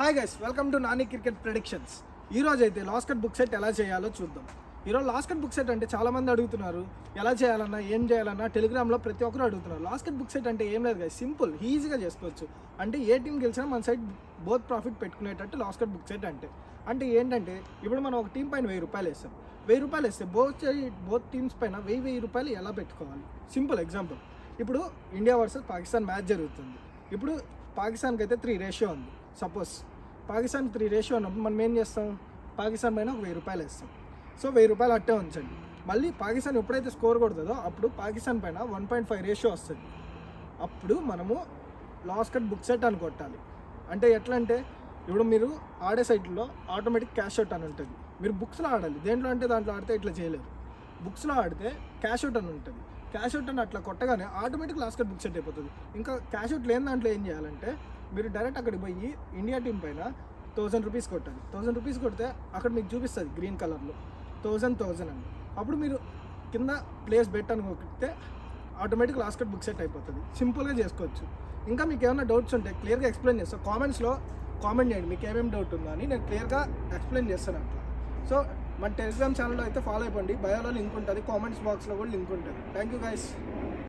Hi guys, welcome to Nani cricket predictions. ఈరోజు అయితే last cut book set ఎలా చేయాలో చూద్దాం. ఈరోజు లాస్ట్ కట్ బుక్ సెట్ అంటే చాలామంది అడుగుతున్నారు, ఎలా చేయాలన్నా ఏం చేయాలన్నా టెలిగ్రామ్లో ప్రతి ఒక్కరు అడుగుతున్నారు. లాస్ట్ కట్ బుక్ సెట్ అంటే ఏం లేదు గైస్, సింపుల్ ఈజీగా చేసుకోవచ్చు. అంటే ఏ టీం గెలిచినా మన సైడ్ బోత్ ప్రాఫిట్ పెట్టుకునేటట్టు లాస్ట్ కట్ బుక్ సెట్ అంటే ఏంటంటే ఇప్పుడు మనం ఒక టీం పైన ₹1000 వేస్తాం. ₹1000 వేస్తే బోత్ టీమ్స్ పైన ₹1000 ఎలా పెట్టుకోవాలి? సింపుల్ ఎగ్జాంపుల్, ఇప్పుడు ఇండియా వర్సెస్ పాకిస్తాన్ మ్యాచ్ జరుగుతుంది. ఇప్పుడు పాకిస్తాన్కి అయితే 3 రేషియో ఉంది. సపోజ్ పాకిస్తాన్ 3 రేషియో ఉన్నప్పుడు మనం ఏం చేస్తాం, పాకిస్తాన్ పైన ఒక ₹1000 వేస్తాం. సో ₹1000 అట్టే ఉంచండి. మళ్ళీ పాకిస్తాన్ ఎప్పుడైతే స్కోర్ కొడుతుందో అప్పుడు పాకిస్తాన్ పైన 1.5 రేషియో వస్తుంది. అప్పుడు మనము లాస్ట్ కట్ బుక్ సెట్ అని కొట్టాలి. అంటే ఎట్లా అంటే ఇప్పుడు మీరు ఆడే సైట్లో ఆటోమేటిక్ క్యాష్ అవుట్ అని ఉంటుంది. మీరు బుక్స్లో ఆడాలి. దేంట్లో అంటే దాంట్లో ఆడితే ఇట్లా చేయలేరు. బుక్స్లో ఆడితే క్యాష్ అవుట్ అని ఉంటుంది. క్యాష్ అవుట్ అని అట్లా కొట్టగానే automatic last cut book set అయిపోతుంది. ఇంకా క్యాష్ అవుట్ లేని దాంట్లో ఏం చేయాలంటే మీరు డైరెక్ట్ అక్కడికి పోయి ఇండియా టీం పైన ₹1000 కొట్టాలి. ₹1000 కొడితే అక్కడ మీకు చూపిస్తుంది గ్రీన్ కలర్లో 1000 అని. అప్పుడు మీరు కింద ప్లేస్ బెట్ అని కొట్టితే automatic last cut book set అయిపోతుంది. సింపుల్గా చేసుకోవచ్చు. ఇంకా మీకు ఏమైనా డౌట్స్ ఉంటే క్లియర్గా ఎక్స్ప్లెయిన్ చేస్తాను. కామెంట్స్లో కామెంట్ చేయండి మీకు ఏమేమి డౌట్ ఉందో అని, నేను క్లియర్గా ఎక్స్ప్లెయిన్ చేస్తాను అట్లా. సో మన టెలిగ్రామ్ ఛానల్లో అయితే ఫాలో అయిపోండి. బయోలో లింక్ ఉంటుంది, కామెంట్స్ బాక్స్లో కూడా లింక్ ఉంటుంది. Thank you guys.